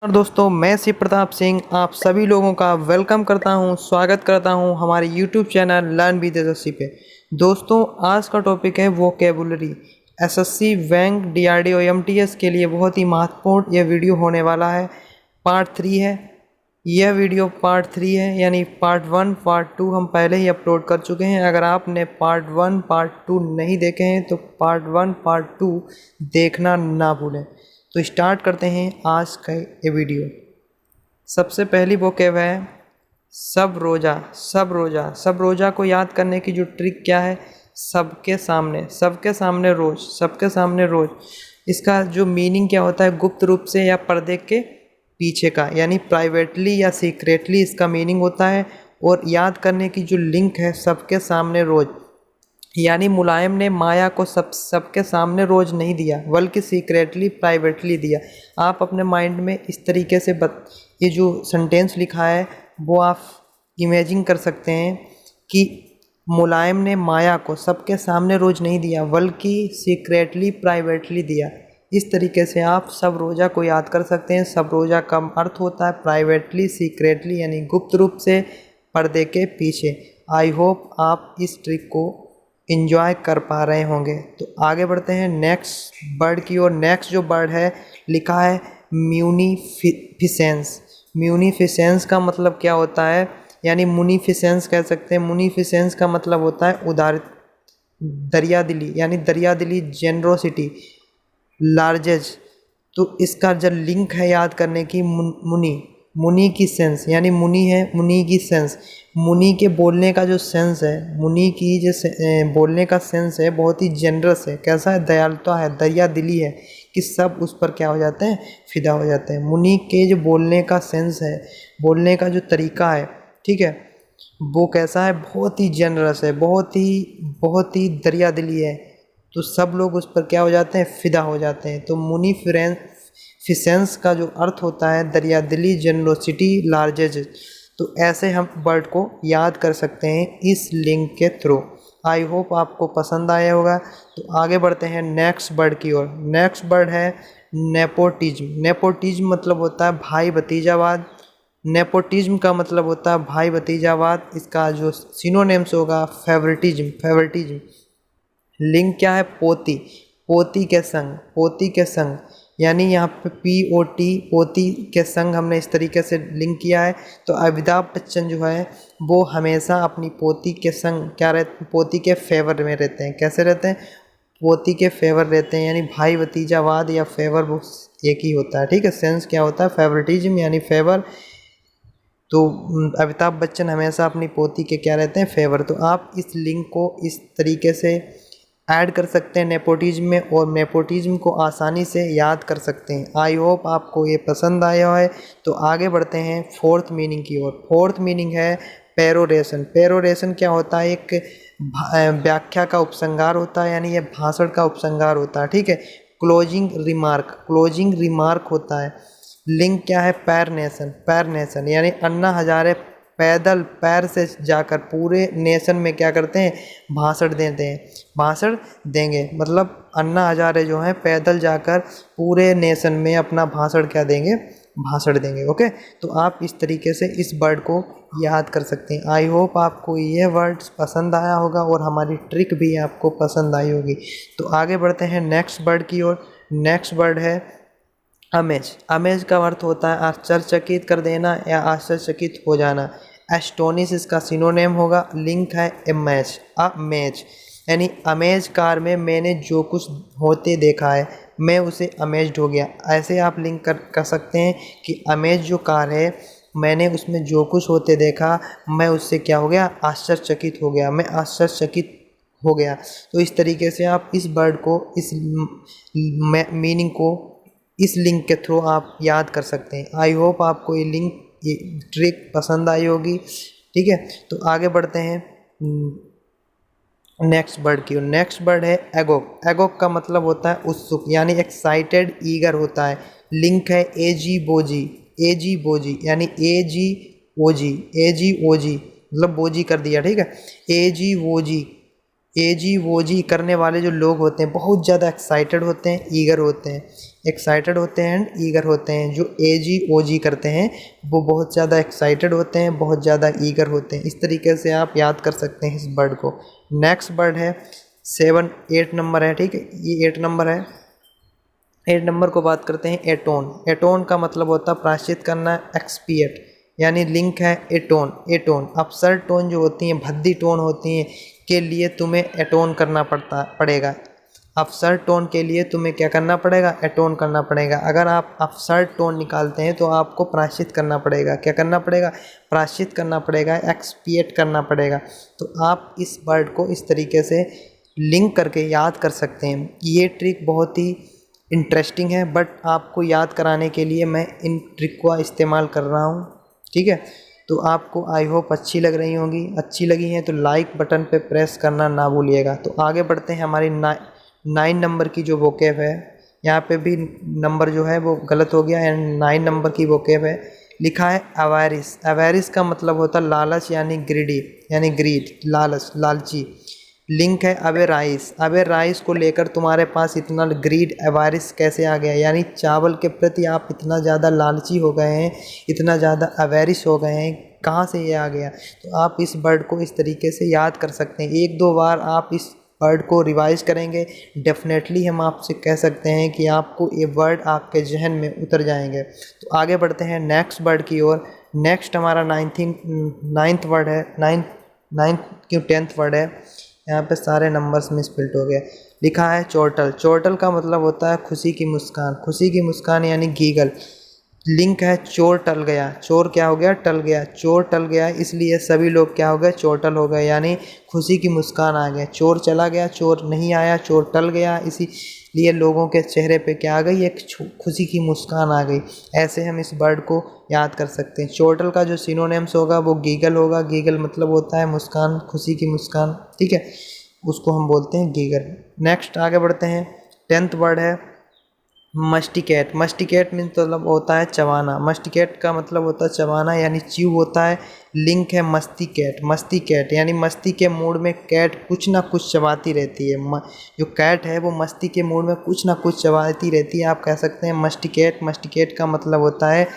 और दोस्तों, मैं शिव प्रताप सिंह आप सभी लोगों का वेलकम करता हूं, स्वागत करता हूं हमारे YouTube channel learn with SSC पे। दोस्तों, आज का टॉपिक है vocabulary. SSC, bank, DRDO, MTS के लिए बहुत ही महत्वपूर्ण यह वीडियो होने वाला है। पार्ट 3 है यह वीडियो। पार्ट 3 है यानी पार्ट 1 पार्ट 2 हम पहले ही अपलोड कर चुके हैं। अगर आपने पार्ट 1 पार्ट 2 नहीं देखे हैं तो पार्ट 1 पार्ट 2 देखना ना भूलें। तो स्टार्ट करते हैं आज का ये वीडियो। सबसे पहली वोकैब है सब रोज़ा। सब रोज़ा को याद करने की जो ट्रिक क्या है, सबके सामने रोज़, सबके सामने रोज़। इसका जो मीनिंग क्या होता है, गुप्त रूप से या पर्दे के पीछे का, यानी प्राइवेटली या सीक्रेटली इसका मीनिंग होता है। और याद करने की जो लिंक है सबके सामने रोज़, यानी मुलायम ने माया को सबके सामने रोज़ नहीं दिया बल्कि सीक्रेटली प्राइवेटली दिया। आप अपने माइंड में इस तरीके से ये जो सेंटेंस लिखा है वो आप इमेजिन कर सकते हैं कि मुलायम ने माया को सबके सामने रोज़ नहीं दिया बल्कि सीक्रेटली प्राइवेटली दिया। इस तरीके से आप सब रोज़ा को याद कर सकते हैं। सब रोज़ा का अर्थ होता है प्राइवेटली, सीक्रेटली, यानी गुप्त रूप से, पर्दे के पीछे। आई होप आप इस ट्रिक को इंजॉय कर पा रहे होंगे। तो आगे बढ़ते हैं नेक्स्ट बर्ड की ओर। नेक्स्ट जो बर्ड है लिखा है म्यूनिफिसेंस। म्यूनिफिसेंस का मतलब क्या होता है, यानी मुनीफिसेंस कह सकते हैं। मुनीफिसेंस का मतलब होता है उदार, दरियादिली, यानी दरियादिली, जेनरोसिटी, लार्जेज। तो इसका जो लिंक है याद करने की, मुनि की सेंस, यानी मुनि है, मुनि की सेंस। मुनि के बोलने का जो सेंस है, मुनि की जो बोलने का सेंस है बहुत ही जेनरस है। कैसा है, दयालुता है, दरिया दिली है कि सब उस पर क्या हो जाते हैं, फिदा हो जाते हैं। मुनि के जो बोलने का सेंस है, बोलने का जो तरीका है, ठीक है, वो कैसा है, बहुत ही जेनरस है, बहुत ही दरिया दिली है। तो सब लोग उस पर क्या हो जाते हैं, फिदा हो जाते हैं। तो मुनीफिसेंस का जो अर्थ होता है दरिया दिली, जेनरोसिटी, लार्जेज। तो ऐसे हम वर्ड को याद कर सकते हैं इस लिंक के थ्रू। आई होप आपको पसंद आया होगा। तो आगे बढ़ते हैं नेक्स्ट वर्ड की ओर। नेक्स्ट वर्ड है नेपोटिज्म। नेपोटिज्म मतलब होता है भाई भतीजावाद। नेपोटिज्म का मतलब होता है भाई भतीजावाद। इसका जो सिनोनिम्स होगा फेवरेटिज्म। लिंक क्या है, पोती के संग, यानी यहाँ पे POT, पोती के संग हमने इस तरीके से लिंक किया है। तो अमिताभ बच्चन जो है वो हमेशा अपनी पोती के संग क्या रहते, पोती के फेवर में रहते हैं। कैसे रहते हैं, पोती के फेवर रहते हैं, यानी भाई भतीजावाद या फेवर वो एक ही होता है, ठीक है। सेंस क्या होता है, फेवरेटिज्म यानी फेवर। तो अमिताभ बच्चन हमेशा अपनी पोती के क्या रहते हैं, फेवर। तो आप इस लिंक को इस तरीके से ऐड कर सकते हैं नेपोटिज्म में, और नेपोटिज्म को आसानी से याद कर सकते हैं। आई होप आपको ये पसंद आया है। तो आगे बढ़ते हैं फोर्थ मीनिंग की ओर। फोर्थ मीनिंग है पेरोरेशन। पेरोरेशन क्या होता है, एक व्याख्या का उपसंहार होता है, यानी ये भाषण का उपसंहार होता है, ठीक है। क्लोजिंग रिमार्क होता है। लिंक क्या है, पैर नेशन, यानी अन्ना हजारे पैदल, पैर से जाकर पूरे नेशन में क्या करते हैं, भाषण देते हैं, भाषण देंगे। मतलब अन्ना हजारे जो हैं पैदल जाकर पूरे नेशन में अपना भाषण क्या देंगे, भाषण देंगे। ओके, तो आप इस तरीके से इस वर्ड को याद कर सकते हैं। आई होप आपको ये वर्ड्स पसंद आया होगा और हमारी ट्रिक भी आपको पसंद आई होगी। तो आगे बढ़ते हैं नेक्स्ट वर्ड की ओर। नेक्स्ट वर्ड है अमेज। अमेज का अर्थ होता है आश्चर्यचकित कर देना या आश्चर्यचकित हो जाना। एस्टोनिश इसका सिनोनेम होगा। लिंक है अमेज, यानी अमेज कार में मैंने जो कुछ होते देखा है मैं उसे अमेज्ड हो गया। ऐसे आप लिंक कर सकते हैं कि अमेज जो कार है, मैंने उसमें जो कुछ होते देखा मैं उससे क्या हो गया, आश्चर्यचकित हो गया, मैं आश्चर्यचकित हो गया। तो इस तरीके से आप इस वर्ड को, इस मीनिंग को इस लिंक के थ्रू आप याद कर सकते हैं। आई होप आपको ये ट्रिक पसंद आई होगी, ठीक है। तो आगे बढ़ते हैं नेक्स्ट वर्ड की। नेक्स्ट वर्ड है एगोक। एगोक का मतलब होता है उत्सुक, यानी एक्साइटेड, ईगर होता है। लिंक है एजी बोजी, यानी एजी ओजी मतलब बोजी कर दिया, ठीक है। एजी ओजी ए जी वो जी करने वाले जो लोग होते हैं बहुत ज़्यादा एक्साइटेड होते हैं, ईगर होते हैं। एक्साइटेड होते हैं एंड ईगर होते हैं। जो ए जी ओ जी करते हैं वो बहुत ज़्यादा एक्साइटेड होते हैं, बहुत ज़्यादा ईगर होते हैं। इस तरीके से आप याद कर सकते हैं इस वर्ड को। नेक्स्ट वर्ड है 8 नंबर है, ठीक है, ये 8 नंबर है। 8 नंबर को बात करते हैं एटोन। एटोन का मतलब होता है प्रायश्चित करना, एक्सपिएट, यानी लिंक है एटोन। एटोन अपसर्ड टोन जो होती हैं, भद्दी टोन होती हैं, के लिए तुम्हें एटोन करना पड़ेगा। अपसर्ड टोन के लिए तुम्हें क्या करना पड़ेगा, एटोन करना पड़ेगा। अगर आप अपसर्ड टोन निकालते हैं तो आपको प्रायश्चित करना पड़ेगा। क्या करना पड़ेगा, प्रायश्चित करना पड़ेगा, एक्सपिएट करना पड़ेगा। तो आप इस वर्ड को इस तरीके से लिंक करके याद कर सकते हैं। ये ट्रिक बहुत ही इंटरेस्टिंग है, बट आपको याद कराने के लिए मैं इन ट्रिक का इस्तेमाल कर रहा हूँ, ठीक है। तो आपको आई होप अच्छी लग रही होंगी। अच्छी लगी हैं तो लाइक बटन पे प्रेस करना ना भूलिएगा। तो आगे बढ़ते हैं। हमारी 9 नंबर की जो वोकेब है, यहाँ पे भी नंबर जो है वो गलत हो गया एंड 9 नंबर की वोकेब है। लिखा है अवेरिस। अवेरिस का मतलब होता है लालच, यानी ग्रीडी, यानी ग्रीड, लालच, लालची। लिंक है अबे राइस। अबे राइस को लेकर तुम्हारे पास इतना ग्रीड, अवेरिस कैसे आ गया, यानी चावल के प्रति आप इतना ज़्यादा लालची हो गए हैं, इतना ज़्यादा अवेरिस हो गए हैं, कहाँ से ये आ गया। तो आप इस वर्ड को इस तरीके से याद कर सकते हैं। 1-2 बार आप इस वर्ड को रिवाइज करेंगे, डेफिनेटली हम आपसे कह सकते हैं कि आपको ये वर्ड आपके जहन में उतर जाएंगे। तो आगे बढ़ते हैं नेक्स्ट वर्ड की ओर। नेक्स्ट हमारा 9th वर्ड है, 9th क्यों 10th वर्ड है। यहाँ पे सारे नंबर्स मिसप्रिंट हो गए। लिखा है चोटल। चोटल का मतलब होता है खुशी की मुस्कान। खुशी की मुस्कान यानी गीगल। लिंक है चोर टल गया। चोर क्या हो गया, टल गया। चोर टल गया, इसलिए सभी लोग क्या हो गए, चोटल हो गए, यानी खुशी की मुस्कान आ गया। चोर चला गया, चोर नहीं आया, चोर टल गया, इसीलिए लोगों के चेहरे पे क्या आ गई, एक खुशी की मुस्कान आ गई। ऐसे हम इस वर्ड को याद कर सकते हैं। चोटल का जो सिनोनिम्स होगा वो गीगल होगा। गीगल मतलब होता है मुस्कान, खुशी की मुस्कान, ठीक है, उसको हम बोलते हैं गीगल। नेक्स्ट आगे बढ़ते हैं। 10th वर्ड है मस्टिकेट। मस्टिकेट मीन्स मतलब होता है चबाना। मस्टिकेट का मतलब होता है चबाना, यानी च्यू होता है। लिंक है मस्ती कैट। मस्ती कैट यानी मस्ती के मूड में कैट कुछ ना कुछ चबाती रहती है। जो कैट है वो मस्ती के मूड में कुछ ना कुछ चबाती रहती है। आप कह सकते हैं मस्टिकेट। मस्टिकेट का मतलब होता है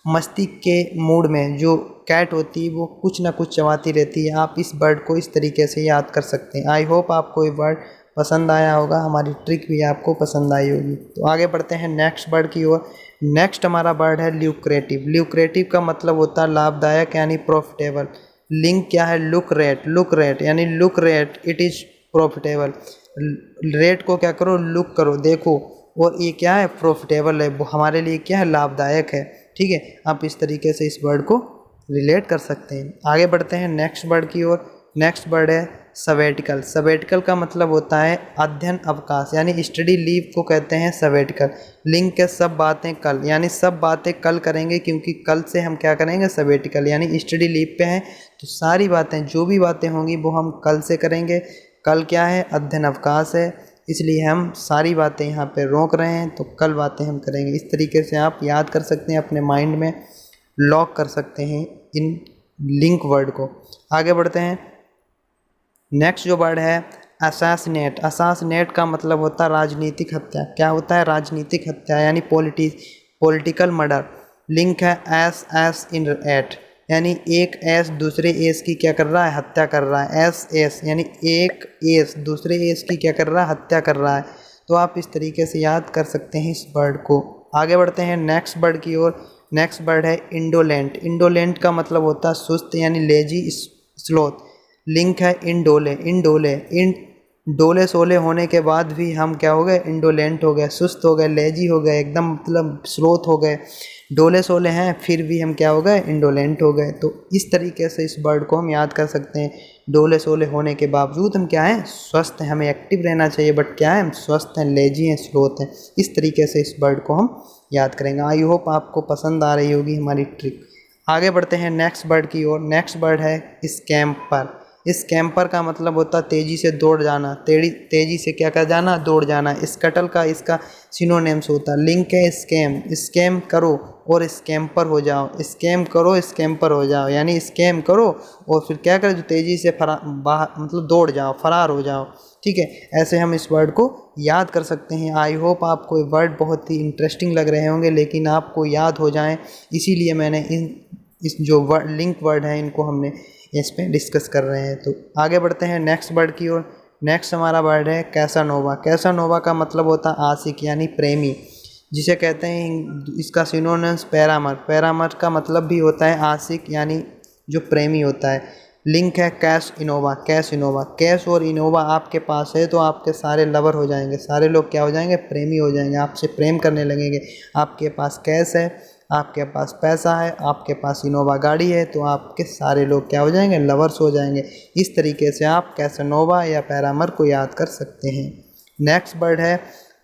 मस्ती के मूड में जो कैट होती है वो कुछ ना कुछ चबाती रहती है। आप इस वर्ड को इस तरीके से याद कर सकते हैं। आई होप आपको ये वर्ड पसंद आया होगा, हमारी ट्रिक भी आपको पसंद आई होगी। तो आगे बढ़ते हैं नेक्स्ट वर्ड की ओर। नेक्स्ट हमारा वर्ड है ल्यूक्रेटिव। ल्यूक्रेटिव का मतलब होता है लाभदायक, यानी प्रॉफिटेबल। लिंक क्या है, लुक रेट। लुक रेट यानी look rate, it is profitable. Rate को क्या करो, लुक करो, देखो, और ये क्या है, प्रॉफिटेबल है, वो हमारे लिए क्या है, लाभदायक है, ठीक है। आप इस तरीके से इस वर्ड को रिलेट कर सकते हैं। आगे बढ़ते हैं नेक्स्ट वर्ड की ओर। नेक्स्ट वर्ड है सवेटिकल। सवेटिकल का मतलब होता है अध्ययन अवकाश, यानी स्टडी लीव को कहते हैं सवेटिकल। लिंक है सब बातें कल, यानी सब बातें कल करेंगे, क्योंकि कल से हम क्या करेंगे, सवेटिकल, यानी स्टडी लीव पे हैं तो सारी बातें, जो भी बातें होंगी वो हम कल से करेंगे। कल क्या है, अध्ययन अवकाश है, इसलिए हम सारी बातें यहाँ पे रोक रहे हैं, तो कल बातें हम करेंगे। इस तरीके से आप याद कर सकते हैं, अपने माइंड में लॉक कर सकते हैं इन लिंक वर्ड को। आगे बढ़ते हैं। नेक्स्ट जो वर्ड है असैसिनेट। असैसिनेट का मतलब होता है राजनीतिक हत्या। क्या होता है, राजनीतिक हत्या, यानी पॉलिटिकल मर्डर। लिंक है एस इन एट, यानी एक एस दूसरे एस की क्या कर रहा है, हत्या कर रहा है। एस यानी एक एस दूसरे एस की क्या कर रहा है, हत्या कर रहा है। तो आप इस तरीके से याद कर सकते हैं इस वर्ड को। आगे बढ़ते हैं नेक्स्ट वर्ड की ओर। नेक्स्ट वर्ड है इंडोलेंट। इंडोलेंट का मतलब होता है सुस्त, यानी लेजी, स्लोथ। लिंक है इंडोले। इन डोले सोले होने के बाद भी हम क्या हो गए, इंडोलेंट हो गए, सुस्त हो गए, लेजी हो गए, एकदम मतलब स्लोथ हो गए। डोले सोले हैं फिर भी हम क्या हो गए, इंडोलेंट हो गए। तो इस तरीके से इस वर्ड को हम याद कर सकते हैं। डोले सोले होने के बावजूद हम क्या हैं, स्वस्थ हैं। हमें एक्टिव रहना चाहिए, बट क्या है, हम स्वस्थ हैं, लेजी हैं, स्लोथ हैं। इस तरीके से इस वर्ड को हम याद करेंगे। आई होप आपको पसंद आ रही होगी हमारी ट्रिक। आगे बढ़ते हैं नेक्स्ट वर्ड की ओर। नेक्स्ट वर्ड है स्कैम्पर। स्कैम्पर का मतलब होता है तेज़ी से दौड़ जाना, तेज़ी से क्या कर जाना, दौड़ जाना। स्कटल का इसका सिनोनिम्स होता है। लिंक है स्कैम, स्कैम करो और स्कैम्पर हो जाओ, स्कैम करो स्कैम्पर हो जाओ, यानी स्कैम करो और फिर क्या करो, जो तेज़ी से बाहर मतलब दौड़ जाओ, फरार हो जाओ। ठीक है, ऐसे हम इस वर्ड को याद कर सकते हैं। आई होप आपको ये वर्ड बहुत ही इंटरेस्टिंग लग रहे होंगे, लेकिन आपको याद हो जाएं, इसीलिए मैंने इस जो वर्ड लिंक वर्ड हैं इनको हमने इस पे डिस्कस कर रहे हैं। तो आगे बढ़ते हैं नेक्स्ट वर्ड की ओर। नेक्स्ट हमारा वर्ड है कैसानोवा। कैसानोवा का मतलब होता है आशिक यानी प्रेमी, जिसे कहते हैं इसका सिनोनिम्स पैरामर। पैरामर का मतलब भी होता है आशिक यानी जो प्रेमी होता है। लिंक है cash Innova. Cash Innova, cash और इनोवा आपके पास है तो आपके सारे लवर हो जाएंगे, सारे लोग क्या हो जाएंगे, प्रेमी हो जाएंगे, आपसे प्रेम करने लगेंगे। आपके पास कैश है, आपके पास पैसा है, आपके पास इनोवा गाड़ी है, तो आपके सारे लोग क्या हो जाएंगे, लवर्स हो जाएंगे। इस तरीके से आप कैसानोवा या पैरामर को याद कर सकते हैं। नेक्स्ट वर्ड है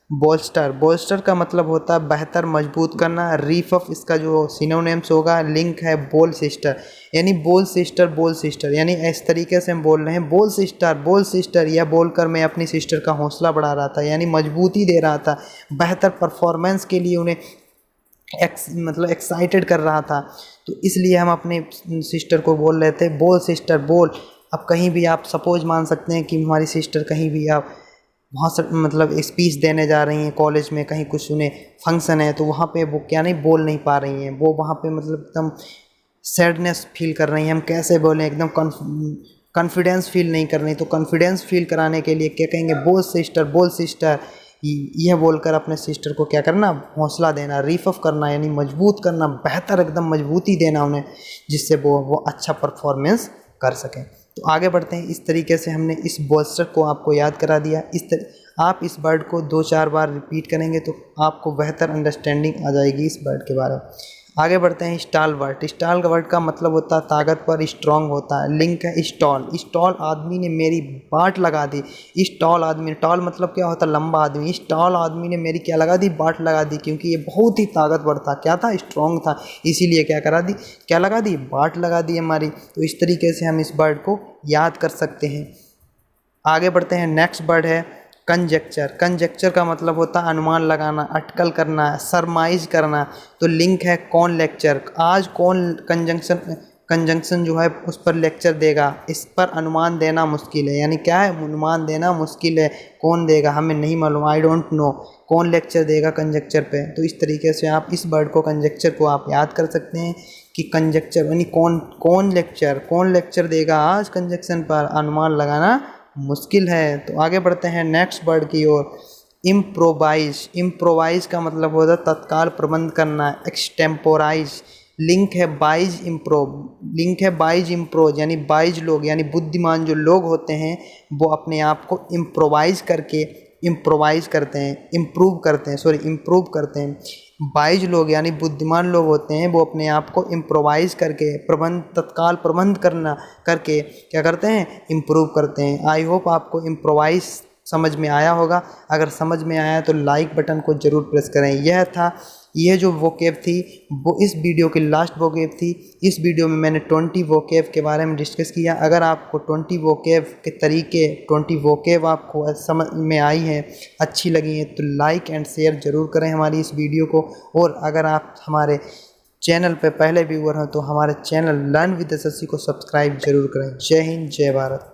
बोल्स्टर। बोल्स्टर का मतलब होता है बेहतर, मजबूत करना। रीफ ऑफ इसका जो सिनोनिम्स होगा, लिंक है बोल सिस्टर, यानी बोल सिस्टर, बोल सिस्टर, यानी इस तरीके से हम बोल रहे हैं बोल सिस्टर, बोल सिस्टर। यह बोलकर मैं अपनी सिस्टर का हौसला बढ़ा रहा था, यानी मजबूती दे रहा था, बेहतर परफॉर्मेंस के लिए उन्हें मतलब एक्साइटेड कर रहा था। तो इसलिए हम अपने सिस्टर को बोल रहे थे बोल सिस्टर बोल। अब कहीं भी आप सपोज मान सकते हैं कि हमारी सिस्टर कहीं भी आप बहुत मतलब स्पीच देने जा रही हैं कॉलेज में, कहीं कुछ उन्हें फंक्शन है, तो वहाँ पे वो क्या नहीं बोल नहीं पा रही हैं, वो वहाँ पे मतलब एकदम सैडनेस फील कर रही हैं। हम कैसे बोलें, एकदम कॉन्फिडेंस फील नहीं कर रही, तो कॉन्फिडेंस फील कराने के लिए क्या कहेंगे, बोल सिस्टर, बोल सिस्टर। यह बोलकर अपने सिस्टर को क्या करना, हौसला देना, रीफ करना, यानी मजबूत करना, बेहतर एकदम मजबूती देना उन्हें, जिससे वो अच्छा परफॉर्मेंस कर सकें। तो आगे बढ़ते हैं। इस तरीके से हमने इस बोल्स्टर को आपको याद करा दिया। आप इस वर्ड को 2-4 बार रिपीट करेंगे तो आपको बेहतर अंडरस्टैंडिंग आ जाएगी इस वर्ड के बारे में। आगे बढ़ते हैं स्टालवर्ट। स्टालवर्ट का मतलब होता है ताकतवर, स्ट्रांग होता है। लिंक है स्टॉल। स्टॉल आदमी ने मेरी बाट लगा दी। स्टॉल आदमी, टॉल मतलब क्या होता है, लंबा आदमी। स्टॉल आदमी ने मेरी क्या लगा दी, बाट लगा दी, क्योंकि ये बहुत ही ताकतवर था, क्या था, स्ट्रांग था, इसीलिए क्या करा दी, क्या लगा दी, बाट लगा दी हमारी। तो इस तरीके से हम इस वर्ड को याद कर सकते हैं। आगे बढ़ते हैं। नेक्स्ट वर्ड है कंजेक्चर। कंजेक्चर का मतलब होता है अनुमान लगाना, अटकल करना, सरमाइज करना। तो लिंक है कौन लेक्चर। आज कौन कंजंक्शन जो है उस पर लेक्चर देगा, इस पर अनुमान देना मुश्किल है, यानी क्या है, अनुमान देना मुश्किल है, कौन देगा हमें नहीं मालूम, आई डोंट नो, कौन लेक्चर देगा कंजक्चर पे। तो इस तरीके से आप इस वर्ड को, कंजक्चर को आप याद कर सकते हैं कि कंजक्चर यानी कौन लेक्चर देगा आज कंजक्शन पर, अनुमान लगाना मुश्किल है। तो आगे बढ़ते हैं नेक्स्ट वर्ड की ओर। इम्प्रोवाइज। इम्प्रोवाइज का मतलब होता है तत्काल प्रबंध करना, एक्सटेम्पोराइज। लिंक है बाइज इम्प्रोव। लिंक है बाइज इम्प्रोव, यानी बाइज लोग, यानी बुद्धिमान जो लोग होते हैं वो अपने आप को इम्प्रोवाइज करते हैं, इम्प्रूव करते हैं। बाइज लोग यानी बुद्धिमान लोग होते हैं, वो अपने आप को इम्प्रोवाइज करके, तत्काल प्रबंध करके क्या करते हैं, इम्प्रूव करते हैं। आई होप आपको इम्प्रोवाइज समझ में आया होगा। अगर समझ में आया तो लाइक बटन को ज़रूर प्रेस करें। यह जो वोकेब थी वो इस वीडियो की लास्ट वोकेब थी। इस वीडियो में मैंने 20 वोकेब के बारे में डिस्कस किया। अगर आपको 20 वोकेब के तरीके, 20 वोकेब आपको समझ में आई हैं, अच्छी लगी हैं, तो लाइक एंड शेयर ज़रूर करें हमारी इस वीडियो को। और अगर आप हमारे चैनल पर पहले व्यूअर हैं तो हमारे चैनल लर्न विद शशि को सब्सक्राइब जरूर करें। जय हिंद, जय भारत।